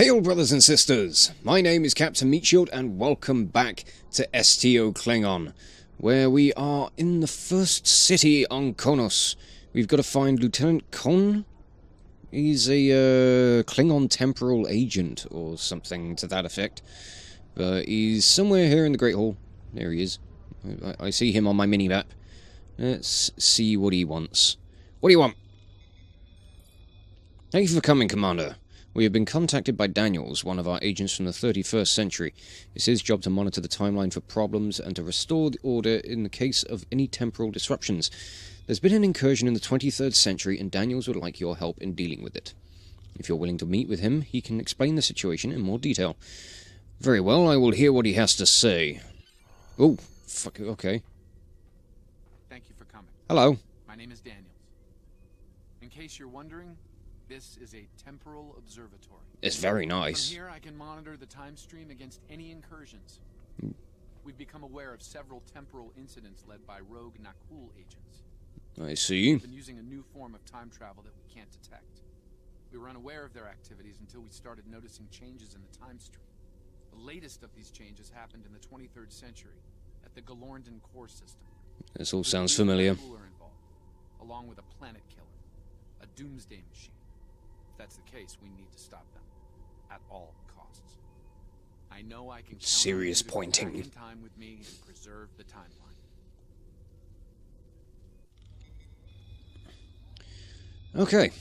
Hail, brothers and sisters! My name is Captain Meatshield, and welcome back to STO Klingon, where we are in the first city on Konos. We've got to find Lieutenant Kon. He's a Klingon temporal agent, or something to that effect. But he's somewhere here in the Great Hall. There he is. I see him on my mini-map. Let's see what he wants. What do you want? Thank you for coming, Commander. We have been contacted by Daniels, one of our agents from the 31st century. It's his job to monitor the timeline for problems and to restore the order in the case of any temporal disruptions. There's been an incursion in the 23rd century, and Daniels would like your help in dealing with it. If you're willing to meet with him, he can explain the situation in more detail. Very well, I will hear what he has to say. Oh, fuck, okay. Thank you for coming. Hello. My name is Daniels. In case you're wondering, this is a temporal observatory. It's very nice. From here, I can monitor the time stream against any incursions. We've become aware of several temporal incidents led by rogue Nakul agents. I see. We've been using a new form of time travel that we can't detect. We were unaware of their activities until we started noticing changes in the time stream. The latest of these changes happened in the 23rd century at the Galorndon core system. This all sounds familiar. Involved, along with a planet killer, a Doomsday Machine. If that's the case, we need to stop them at all costs. I know I can count serious on you to pointing. go back in time with me and preserve the timeline. Okay.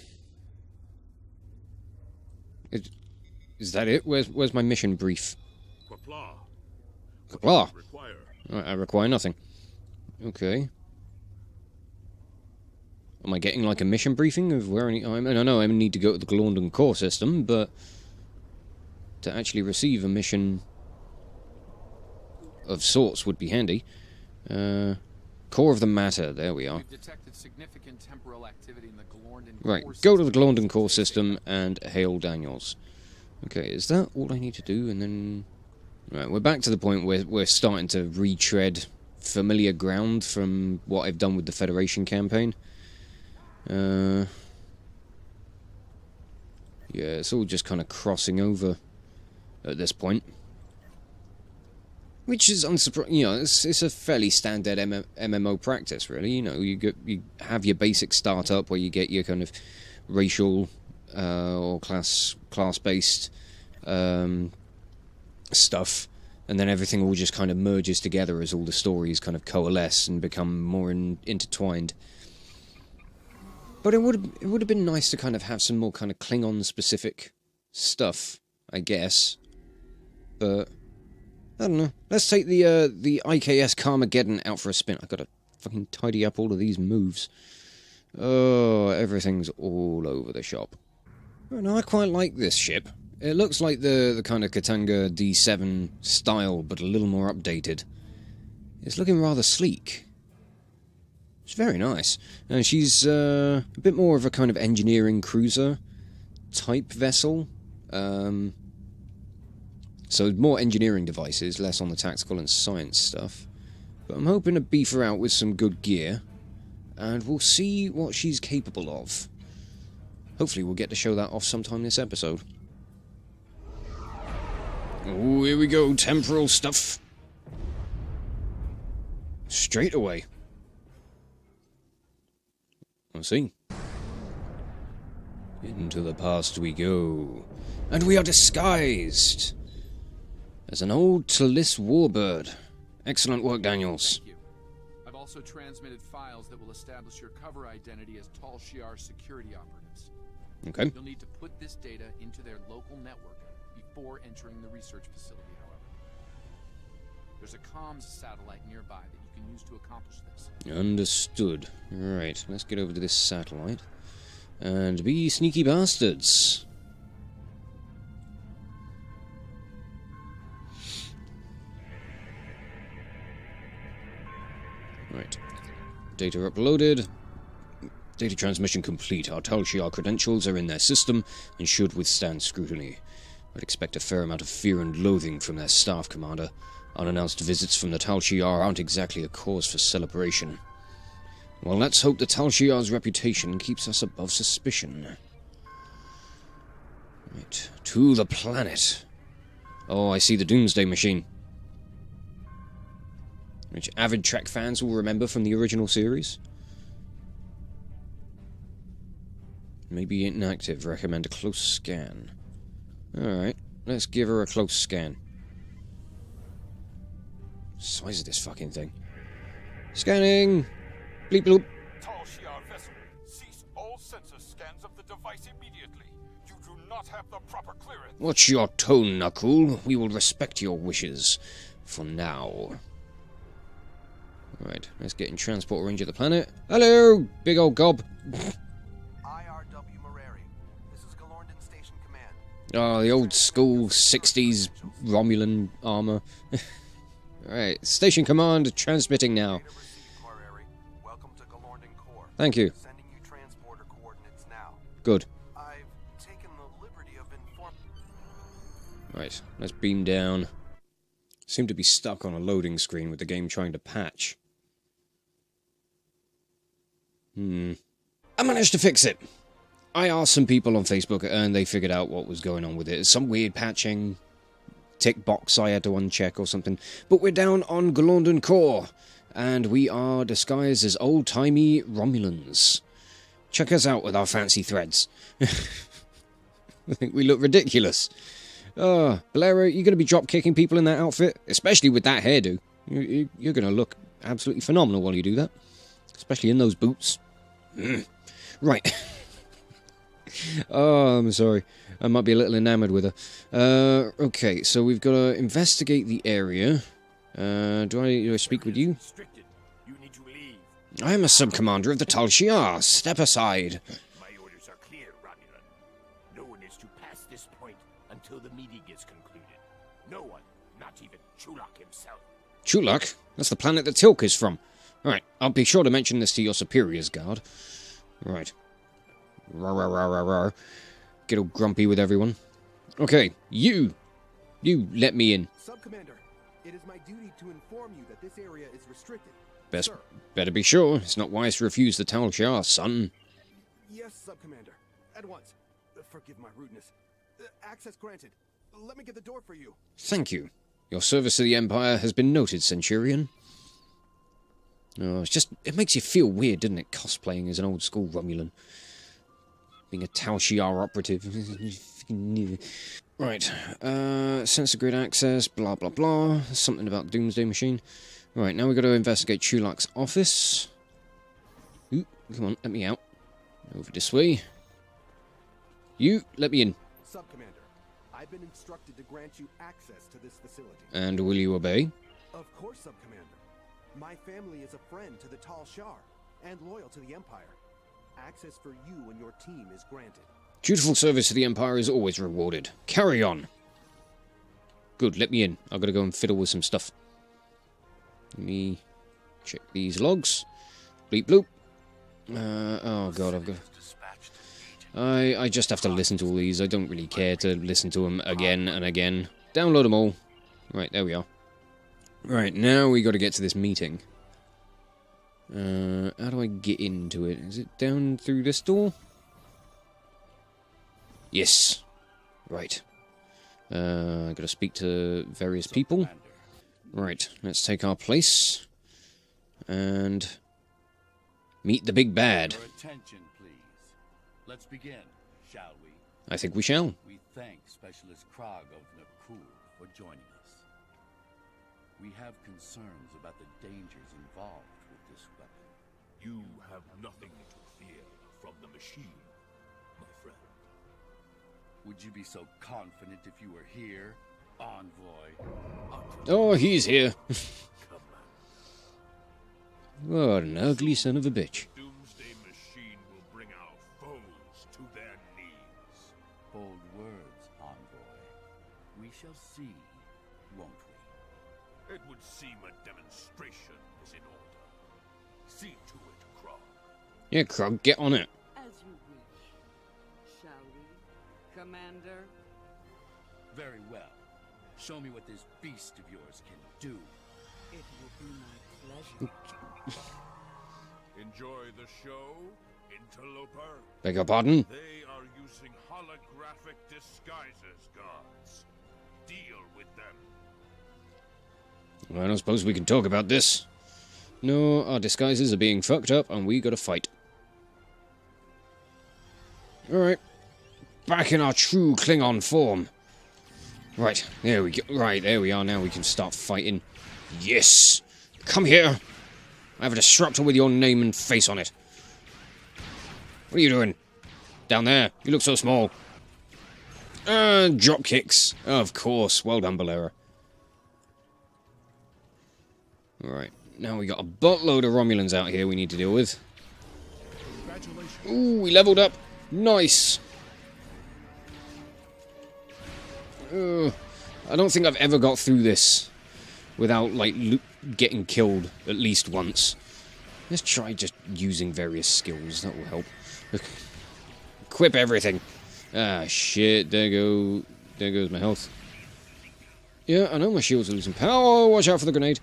Is that it? Where's my mission brief? Qapla'. I require nothing. Okay. Am I getting like a mission briefing of where I know I need to go to the Galorndon core system, but to actually receive a mission of sorts would be handy. Core of the matter, there we are. We've detected significant temporal activity in the Galorndon Right, core go to the system. Galorndon core system and hail Daniels. Okay, is that all I need to do? And then... Right, we're back to the point where we're starting to retread familiar ground from what I've done with the Federation campaign. Yeah, it's all just kind of crossing over at this point. Which is unsurprising, you know, it's a fairly standard MMO practice, really. You know, you have your basic startup where you get your kind of racial or class-based stuff, and then everything all just kind of merges together as all the stories kind of coalesce and become more intertwined. But it would have been nice to kind of have some more kind of Klingon-specific stuff, I guess. But I don't know. Let's take the IKS Carmageddon out for a spin. I've got to fucking tidy up all of these moves. Oh, everything's all over the shop. Oh, no, I quite like this ship. It looks like the kind of Katanga D7 style, but a little more updated. It's looking rather sleek. It's very nice. And she's a bit more of a kind of engineering cruiser type vessel. So more engineering devices, less on the tactical and science stuff. But I'm hoping to beef her out with some good gear. And we'll see what she's capable of. Hopefully we'll get to show that off sometime this episode. Oh, here we go, temporal stuff. Straight away. I'll see. Into the past we go. And we are disguised as an old Talis warbird. Excellent work, Daniels. Thank you. I've also transmitted files that will establish your cover identity as Tal Shiar security operatives. Okay. You'll need to put this data into their local network before entering the research facility, however. There's a comms satellite nearby that you can use to accomplish this. Understood. Right, let's get over to this satellite. And be sneaky bastards. Right. Data uploaded. Data transmission complete. Our Tal Shiar credentials are in their system and should withstand scrutiny. I'd expect a fair amount of fear and loathing from their staff, Commander. Unannounced visits from the Tal Shiar aren't exactly a cause for celebration. Well, let's hope the Tal Shiar's reputation keeps us above suspicion. Right, to the planet. Oh, I see the Doomsday Machine. Which avid Trek fans will remember from the original series. Maybe inactive. Recommend a close scan. Alright, let's give her a close scan. Size of this fucking thing. Scanning! Bleep bloop. Tal Shiar vessel, cease all sensor scans of the device immediately. You do not have the proper clearance. Watch your tone, Knuckle. We will respect your wishes. For now. Right, let's get in transport range of the planet. Hello, big old gob. Oh, the old school 60s Romulan armor. Alright, station command transmitting now. Welcome to Galorndon Core. Thank you. Sending you transporter coordinates now. Good. I've taken the liberty of informing. Right, let's beam down. Seem to be stuck on a loading screen with the game trying to patch. I managed to fix it. I asked some people on Facebook and they figured out what was going on with it. Some weird patching tick box I had to uncheck or something. But we're down on Galorndon Core, and we are disguised as old-timey Romulans. Check us out with our fancy threads. I think we look ridiculous. Blair, you're going to be drop-kicking people in that outfit? Especially with that hairdo. You're going to look absolutely phenomenal while you do that. Especially in those boots. Right. Oh, I'm sorry. I might be a little enamored with her. Okay, so we've got to investigate the area. Do I speak with you? You need to leave. I am a sub-commander of the Tal Shiar. Step aside. My orders are clear, Romulan. No one is to pass this point until the meeting is concluded. No one, not even Chulak himself. Chulak? That's the planet that Tilk is from. Alright, I'll be sure to mention this to your superiors, guard. Right. Rawr, rawr, rawr, rawr, rawr. Get all grumpy with everyone. Okay, you let me in. Sub-Commander, it is my duty to inform you that this area is restricted. Better be sure. It's not wise to refuse the Tal Shiar, son. Yes, Sub-Commander. At once. Forgive my rudeness. Access granted. Let me get the door for you. Thank you. Your service to the Empire has been noted, Centurion. Oh, it makes you feel weird, doesn't it, cosplaying as an old-school Romulan. Being a Tal Shiar operative. Right, sensor grid access, blah blah blah. Something about Doomsday Machine. Right, now we've got to investigate Chulak's office. Ooh, come on, let me out. Over this way. You, let me in. Sub-Commander, I've been instructed to grant you access to this facility. And will you obey? Of course, Sub-Commander. My family is a friend to the Tal Shiar, and loyal to the Empire. Access for you and your team is granted. Dutiful service to the Empire is always rewarded. Carry on. Good, let me in. I've got to go and fiddle with some stuff. Let me check these logs. Bleep bloop. Oh god, I've got... I just have to listen to all these. I don't really care to listen to them again and again. Download them all. Right, there we are. Right, now we got to get to this meeting. How do I get into it? Is it down through this door? Yes. Right. I got to speak to various people. Right, let's take our place. And meet the big bad. Your attention, please. Let's begin, shall we? I think we shall. We thank Specialist Krog of Nakul for joining us. We have concerns about the dangers involved with this weapon. You have nothing to fear from the machine, my friend. Would you be so confident if you were here, Envoy? Oh, he's here. Come on. What an ugly son of a bitch. Doomsday Machine will bring our foes to their knees. Bold words, Envoy. We shall see, won't we? It would seem a demonstration is in order. See to it, Krog. Yeah, Krog, get on it. As you wish. Shall we, Commander? Very well. Show me what this beast of yours can do. It will be my pleasure. Enjoy the show, Interloper. Beg your pardon? They are using holographic disguises, gods. Deal with them. Well, I don't suppose we can talk about this. No, our disguises are being fucked up and we gotta fight. Alright. Back in our true Klingon form. Right, there we go. Right, there we are. Now we can start fighting. Yes! Come here! I have a disruptor with your name and face on it. What are you doing? Down there. You look so small. Drop kicks. Of course. Well done, Bolera. Alright. Now we got a buttload of Romulans out here we need to deal with. Ooh, we leveled up. Nice. I don't think I've ever got through this without, like, getting killed at least once. Let's try just using various skills. That will help. Equip everything. Ah, shit. There goes my health. Yeah, I know my shields are losing power. Watch out for the grenade.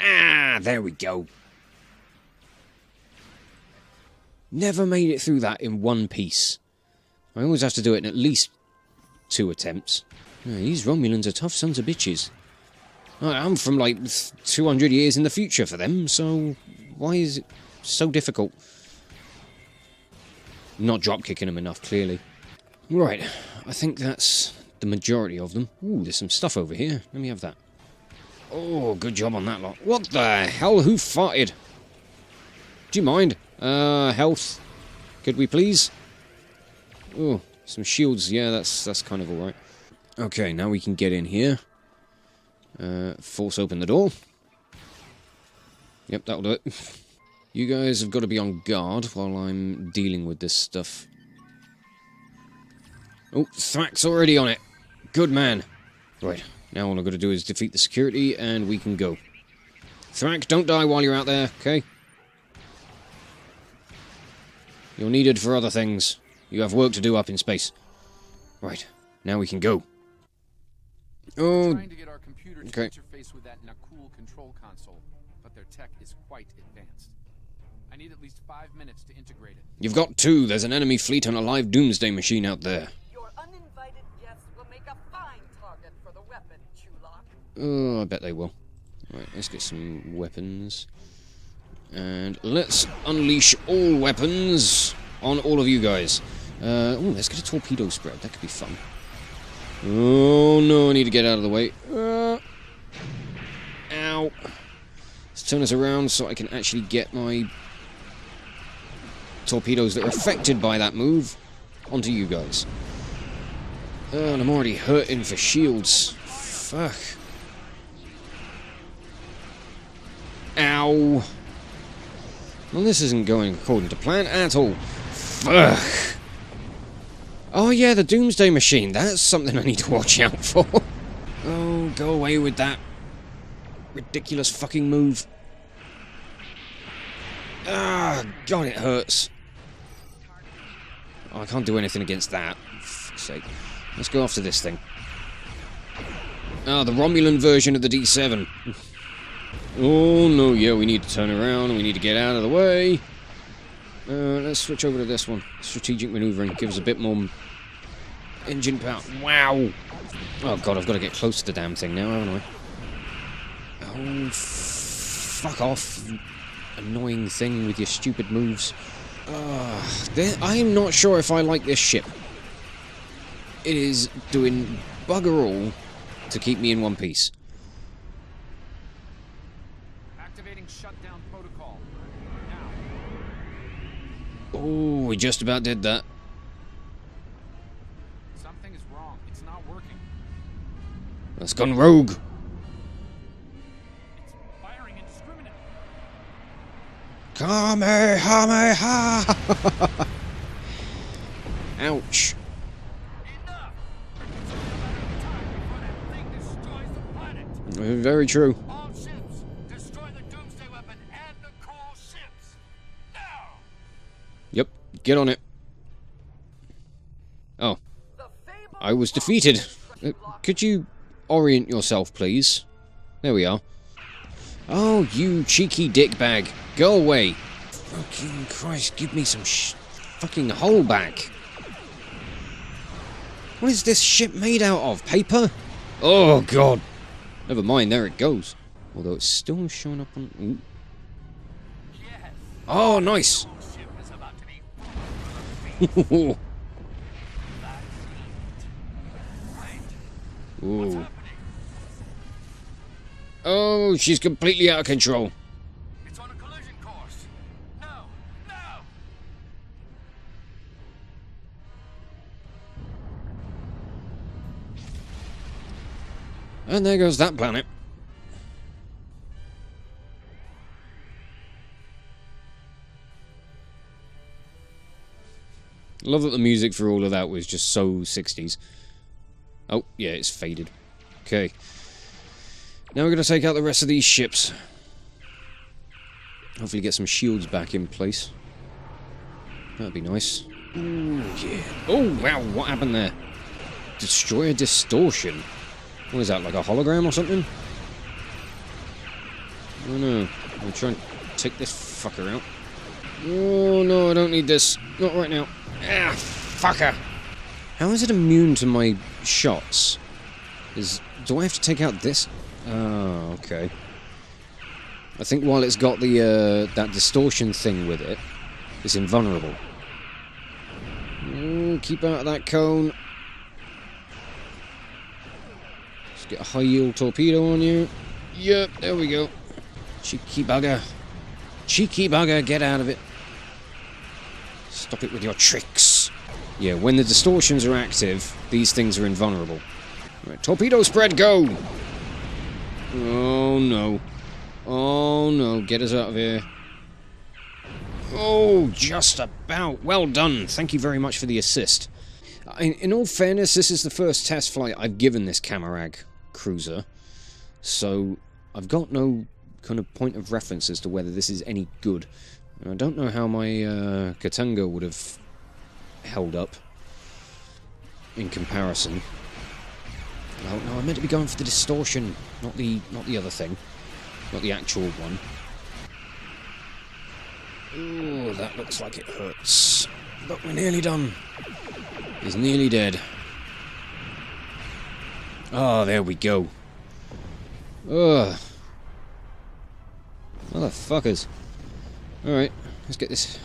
Ah, there we go. Never made it through that in one piece. I always have to do it in at least 2 attempts. Yeah, these Romulans are tough sons of bitches. I'm from like 200 years in the future for them, so why is it so difficult? Not drop kicking them enough, clearly. Right, I think that's the majority of them. Ooh, there's some stuff over here. Let me have that. Oh, good job on that lot. What the hell? Who farted? Do you mind? Health. Could we please? Oh, some shields. Yeah, that's kind of alright. Okay, now we can get in here. Force open the door. Yep, that'll do it. You guys have got to be on guard while I'm dealing with this stuff. Oh, Thrack's already on it. Good man. Right, now all I've got to do is defeat the security and we can go. Thrack, don't die while you're out there, okay? You're needed for other things. You have work to do up in space. Right, now we can go. Oh, trying to get our computer to interface with that Nakul control console, but their tech is quite advanced. I need at least 5 minutes to integrate it. You've got 2. There's an enemy fleet and a live Doomsday Machine out there. Your uninvited guests will make a fine target for the weapon, Chulak. Oh, I bet they will. Right, let's get some weapons. And let's unleash all weapons on all of you guys. Oh, let's get a torpedo spread. That could be fun. Oh, no, I need to get out of the way. Ow. Let's turn us around so I can actually get my torpedoes that are affected by that move onto you guys. And I'm already hurting for shields. Fuck. Ow. Well, this isn't going according to plan at all. Fuck. Oh yeah, the Doomsday Machine. That's something I need to watch out for. Oh, go away with that ridiculous fucking move. Ah, God, it hurts. Oh, I can't do anything against that. For fuck's sake. Let's go after this thing. Ah, the Romulan version of the D7. Oh no, yeah, we need to turn around. We need to get out of the way. Let's switch over to this one. Strategic maneuvering gives a bit more engine power. Wow! Oh god, I've got to get close to the damn thing now, haven't I? Oh, fuck off, annoying thing with your stupid moves. I'm not sure if I like this ship. It is doing bugger all to keep me in one piece. Activating shutdown protocol. Now. Oh, we just about did that. Something is wrong. It's not working. That's gone rogue. It's firing indiscriminately. Kamehameha! Ouch. Enough! It's only a matter of time before that thing destroys the planet. Very true. All ships, destroy the Doomsday weapon and the cool ships. Now! Yep, get on it. Oh, I was defeated. Could you orient yourself, please? There we are. Oh, you cheeky dickbag. Go away. Fucking Christ, give me some fucking hole back. What is this ship made out of? Paper? Oh, God. Never mind, there it goes. Although it's still showing up on... Ooh. Yes. Oh, nice. The ship is about to be Ooh. Oh, she's completely out of control. It's on a collision course. No, no. And there goes that planet. Love that the music for all of that was just so 60s. Oh, yeah, it's faded. Okay. Now we're going to take out the rest of these ships. Hopefully get some shields back in place. That'd be nice. Ooh, yeah. Oh, wow, what happened there? Destroyer distortion. What is that, like a hologram or something? Oh no. I'll try and take this fucker out. Oh no, I don't need this. Not right now. Ah, fucker. How is it immune to my shots? Do I have to take out this? Oh, okay. I think while it's got the that distortion thing with it, it's invulnerable. Oh, keep out of that cone. Let's get a high yield torpedo on you. Yep, there we go. Cheeky bugger. Cheeky bugger, get out of it. Stop it with your tricks. Yeah, when the distortions are active, these things are invulnerable. Right, torpedo spread, go! Oh no. Oh no, get us out of here. Oh, just about. Well done. Thank you very much for the assist. In all fairness, this is the first test flight I've given this Camarag cruiser, so I've got no kind of point of reference as to whether this is any good. And I don't know how my Katanga would have held up in comparison. Oh no, I meant to be going for the distortion, not the other thing, not the actual one. Ooh, that looks like it hurts, but we're nearly done. He's nearly dead. Oh, there we go. Ugh. Motherfuckers. Alright, let's get this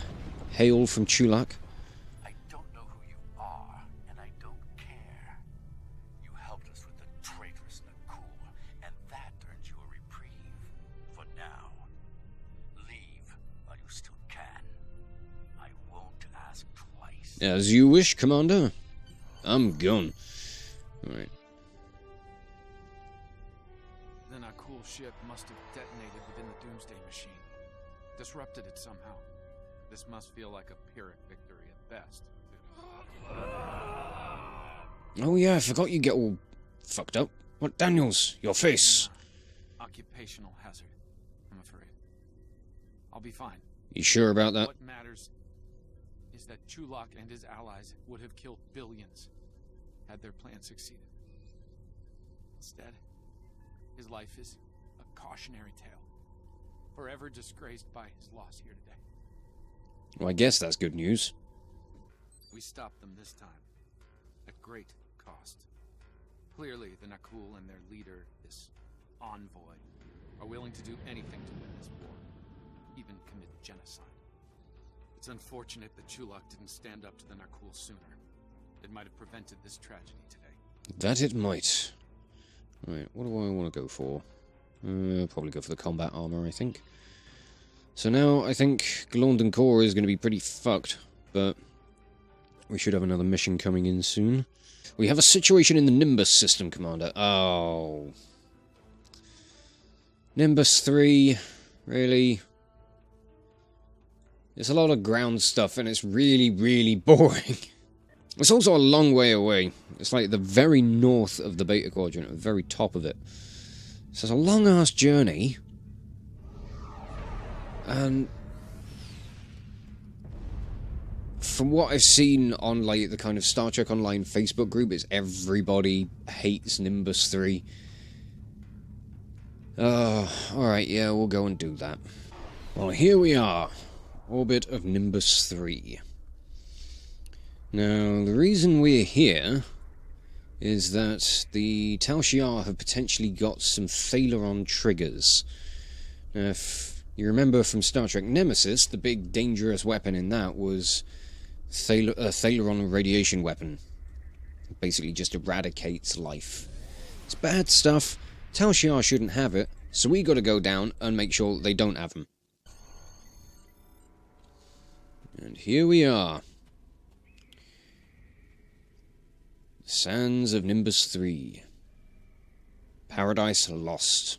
hail from Chulak. I don't know who you are, and I don't care. You helped us with the traitorous Nakul, and that earned you a reprieve. For now. Leave while you still can. I won't ask twice. As you wish, Commander. I'm gone. Alright. Then our cool ship must have detonated within the Doomsday Machine. Disrupted it somehow. This must feel like a Pyrrhic victory at best. Oh yeah, I forgot you get all fucked up. What, Daniels? Your face. Occupational hazard, I'm afraid. I'll be fine. You sure about that? What matters is that Chulak and his allies would have killed billions had their plan succeeded. Instead, his life is a cautionary tale, forever disgraced by his loss here today. Well, I guess that's good news. We stopped them this time, at great cost. Clearly, the Nakul and their leader, this envoy, are willing to do anything to win this war, even commit genocide. It's unfortunate that Chulak didn't stand up to the Nakul sooner. It might have prevented this tragedy today. That it might. Right, what do I want to go for? Probably go for the combat armor, I think. So now I think London Core is going to be pretty fucked, but we should have another mission coming in soon. We have a situation in the Nimbus system, Commander. Oh. Nimbus III, really? There's a lot of ground stuff and it's really, really boring. It's also a long way away. It's like the very north of the Beta Quadrant, at the very top of it. So it's a long-ass journey. And from what I've seen on like the kind of Star Trek Online Facebook group, is everybody hates Nimbus 3. Oh, alright, yeah, we'll go and do that. Well, here we are. Orbit of Nimbus III. Now, the reason we're here is that the Tal Shiar have potentially got some Thaleron triggers. Now, if you remember from Star Trek Nemesis, the big dangerous weapon in that was a Thaleron radiation weapon. It basically just eradicates life. It's bad stuff. Tal Shiar shouldn't have it, so we got to go down and make sure they don't have them. And here we are. Sands of Nimbus III. Paradise Lost.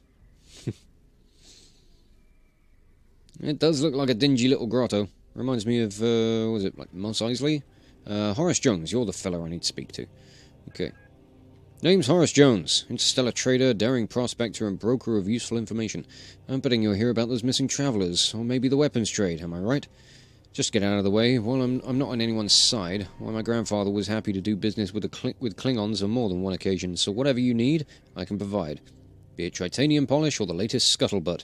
It does look like a dingy little grotto. Reminds me of, was it like Mos Eisley? Horace Jones, you're the fella I need to speak to. Okay. Name's Horace Jones, interstellar trader, daring prospector, and broker of useful information. I'm betting you'll hear about those missing travelers, or maybe the weapons trade, am I right? Just get out of the way. Well, I'm not on anyone's side. Well, my grandfather was happy to do business with Klingons on more than one occasion, so whatever you need, I can provide. Be it titanium polish or the latest scuttlebutt.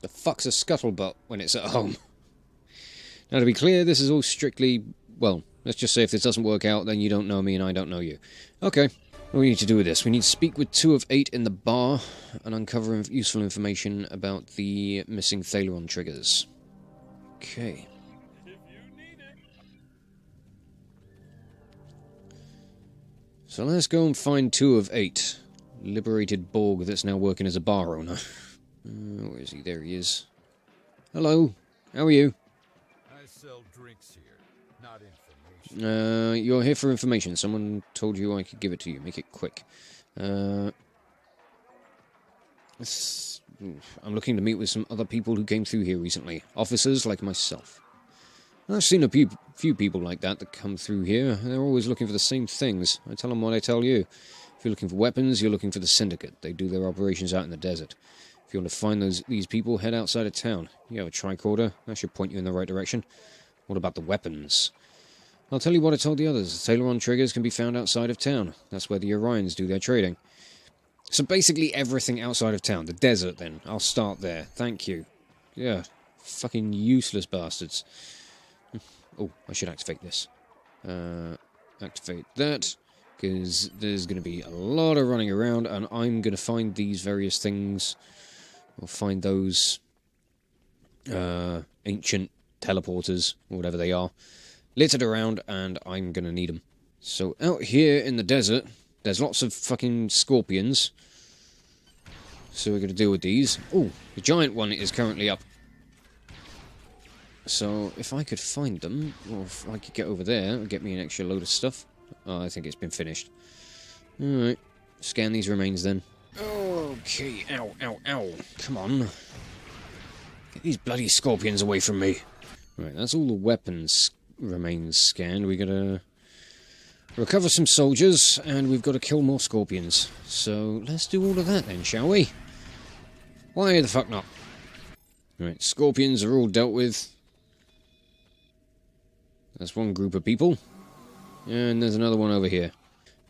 The fuck's a scuttlebutt when it's at home? Now, to be clear, this is all strictly... Well, let's just say if this doesn't work out, then you don't know me and I don't know you. Okay, what do we need to do with this? We need to speak with 2 of 8 in the bar and uncover useful information about the missing Thaleron triggers. Okay. So let's go and find 2 of 8. Liberated Borg that's now working as a bar owner. Where is he? There he is. Hello. How are you? I sell drinks here, not information. You're here for information. Someone told you I could give it to you. Make it quick. I'm looking to meet with some other people who came through here recently. Officers like myself. I've seen a few people like that come through here. They're always looking for the same things. I tell them what I tell you. If you're looking for weapons, you're looking for the Syndicate. They do their operations out in the desert. If you want to find these people, head outside of town. You have a tricorder. That should point you in the right direction. What about the weapons? I'll tell you what I told the others. The Thaleron triggers can be found outside of town. That's where the Orions do their trading. So basically everything outside of town. The desert, then. I'll start there. Thank you. Yeah. Fucking useless bastards. Oh, I should activate this. Activate that. Because there's going to be a lot of running around, and I'm going to find these various things... We'll find those ancient teleporters, or whatever they are, littered around, and I'm going to need them. So out here in the desert, there's lots of fucking scorpions. So we're going to deal with these. Oh, the giant one is currently up. So if I could find them, or if I could get over there, it'll get me an extra load of stuff. Oh, I think it's been finished. Alright, scan these remains then. Okay, ow, ow, ow. Come on. Get these bloody scorpions away from me. Right, that's all the weapons remains scanned. We gotta recover some soldiers, and we've got to kill more scorpions. So, let's do all of that then, shall we? Why the fuck not? Right, scorpions are all dealt with. That's one group of people. And there's another one over here.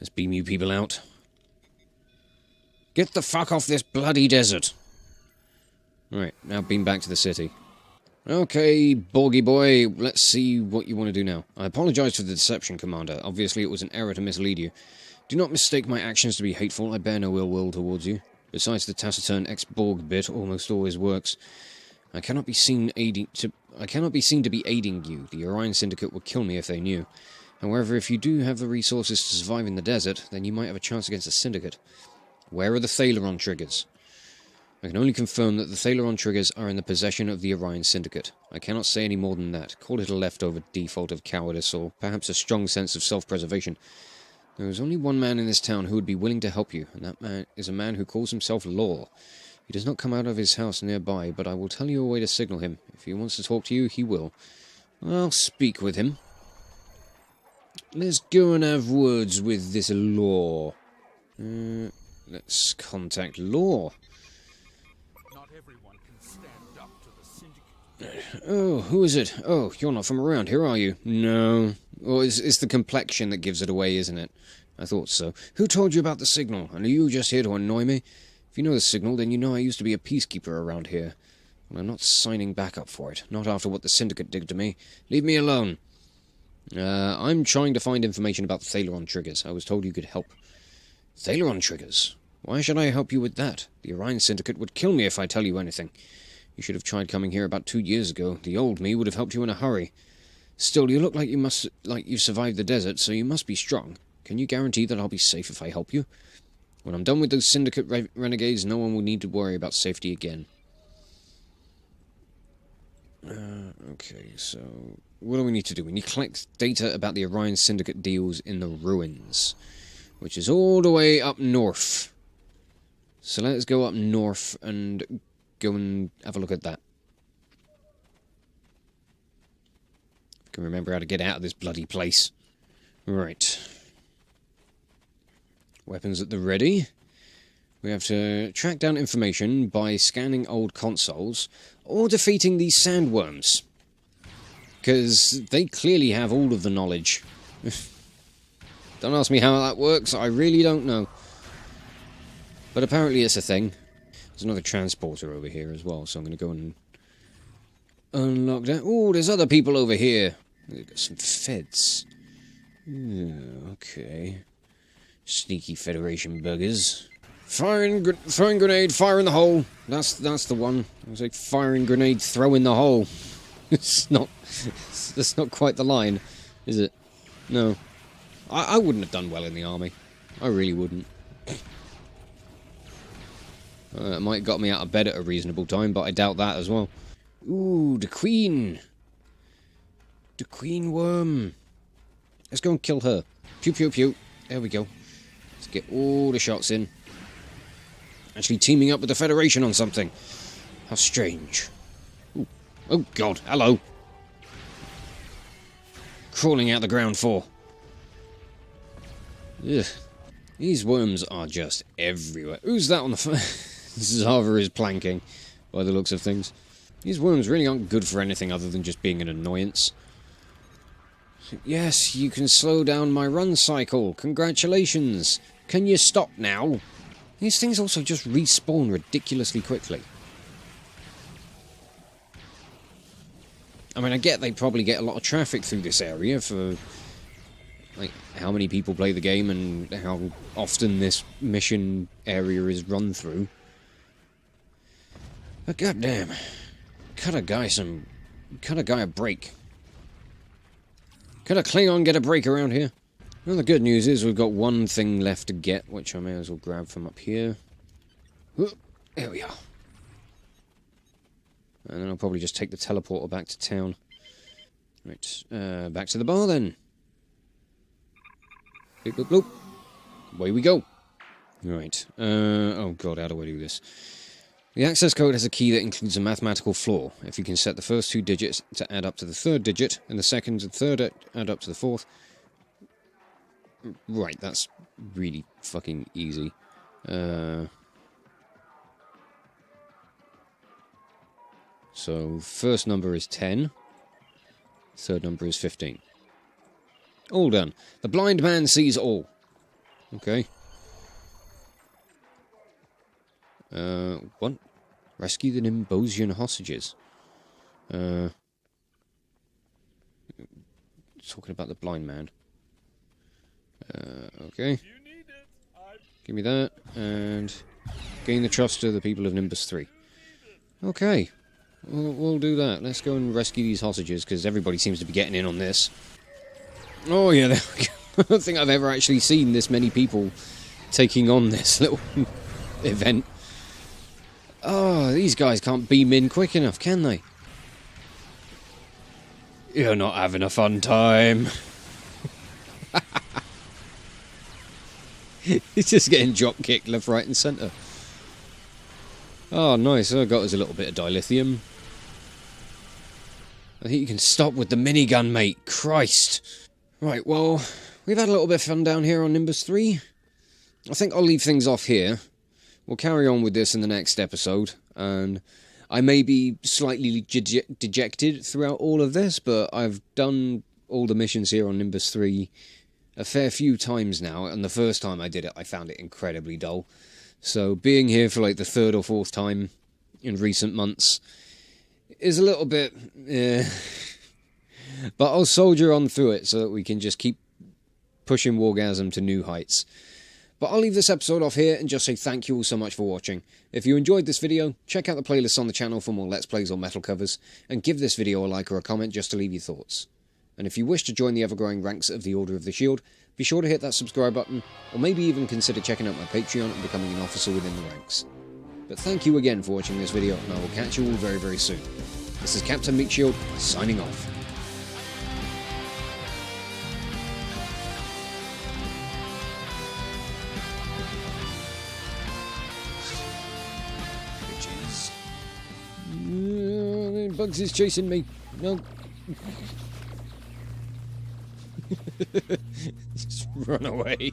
Let's beam you people out. Get the fuck off this bloody desert! Right, now beam back to the city. Okay, Borgy boy, let's see what you want to do now. I apologize for the deception, Commander. Obviously it was an error to mislead you. Do not mistake my actions to be hateful. I bear no ill will towards you. Besides, the taciturn ex-Borg bit almost always works. I cannot be seen to be aiding you. The Orion Syndicate would kill me if they knew. However, if you do have the resources to survive in the desert, then you might have a chance against the Syndicate. Where are the Thaleron triggers? I can only confirm that the Thaleron triggers are in the possession of the Orion Syndicate. I cannot say any more than that. Call it a leftover default of cowardice, or perhaps a strong sense of self-preservation. There is only one man in this town who would be willing to help you, and that man is a man who calls himself Law. He does not come out of his house nearby, but I will tell you a way to signal him. If he wants to talk to you, he will. I'll speak with him. Let's go and have words with this Law. Let's contact Law. Not everyone can stand up to the Syndicate. Oh, who is it? Oh, you're not from around here, are you? No. Well, it's the complexion that gives it away, isn't it? I thought so. Who told you about the signal? And are you just here to annoy me? If you know the signal, then you know I used to be a peacekeeper around here. I'm not signing back up for it. Not after what the Syndicate did to me. Leave me alone. I'm trying to find information about the Thaleron triggers. I was told you could help. Thaleron triggers? Why should I help you with that? The Orion Syndicate would kill me if I tell you anything. You should have tried coming here about 2 years ago. The old me would have helped you in a hurry. Still, you look like you survived the desert, so you must be strong. Can you guarantee that I'll be safe if I help you? When I'm done with those Syndicate renegades, no one will need to worry about safety again. Okay, so what do we need to do? We need to collect data about the Orion Syndicate deals in the ruins, which is all the way up north. So let's go up north and go and have a look at that. I can remember how to get out of this bloody place. Right. Weapons at the ready. We have to track down information by scanning old consoles or defeating these sandworms. Because they clearly have all of the knowledge. Don't ask me how that works, I really don't know. But apparently it's a thing. There's another transporter over here as well, so I'm going to go and unlock that. Oh, there's other people over here. We've got some feds. Okay. Sneaky Federation buggers. Throwing grenade, fire in the hole. That's the one. I was like, firing grenade, throw in the hole. That's not quite the line, is it? No. I wouldn't have done well in the army. I really wouldn't. It might have got me out of bed at a reasonable time, but I doubt that as well. Ooh, the Queen. The Queen Worm. Let's go and kill her. Pew, pew, pew. There we go. Let's get all the shots in. Actually teaming up with the Federation on something. How strange. Ooh. Oh, God. Hello. Crawling out the ground for. Ugh. These worms are just everywhere. Who's that on the phone? Zava is planking, by the looks of things. These worms really aren't good for anything other than just being an annoyance. Yes, you can slow down my run cycle. Congratulations. Can you stop now? These things also just respawn ridiculously quickly. I mean, I get they probably get a lot of traffic through this area for, like, how many people play the game and how often this mission area is run through. But goddamn, cut a guy a break. Could a Klingon get a break around here? Well, the good news is we've got one thing left to get, which I may as well grab from up here. There we are. And then I'll probably just take the teleporter back to town. Right, back to the bar then. Bloop, bloop, bloop. Away we go. Right, oh god, how do I do this? The access code has a key that includes a mathematical flaw. If you can set the first 2 digits to add up to the third digit, and the second and third add up to the fourth. Right, that's really fucking easy. So, first number is 10. Third number is 15. All done. The blind man sees all. Okay. What? Rescue the Nimbosian hostages. Talking about the blind man. Okay. Give me that, and gain the trust of the people of Nimbus 3. Okay. We'll do that. Let's go and rescue these hostages, because everybody seems to be getting in on this. Oh yeah, there we go. I don't think I've ever actually seen this many people taking on this little event. Oh, these guys can't beam in quick enough, can they? You're not having a fun time. He's just getting drop kicked left, right and centre. Oh, nice. I got us a little bit of dilithium. I think you can stop with the minigun, mate. Christ. Right, well, we've had a little bit of fun down here on Nimbus 3. I think I'll leave things off here. We'll carry on with this in the next episode, and I may be slightly dejected throughout all of this, but I've done all the missions here on Nimbus 3 a fair few times now, and the first time I did it, I found it incredibly dull. So being here for like the third or fourth time in recent months, is a little bit... but I'll soldier on through it so that we can just keep pushing Wargasm to new heights. But I'll leave this episode off here and just say thank you all so much for watching. If you enjoyed this video, check out the playlists on the channel for more Let's Plays or metal covers, and give this video a like or a comment just to leave your thoughts. And if you wish to join the ever-growing ranks of the Order of the Shield, be sure to hit that subscribe button, or maybe even consider checking out my Patreon and becoming an officer within the ranks. But thank you again for watching this video, and I will catch you all very, very soon. This is Captain Meatshield, signing off. Bugs is chasing me. No. Just run away.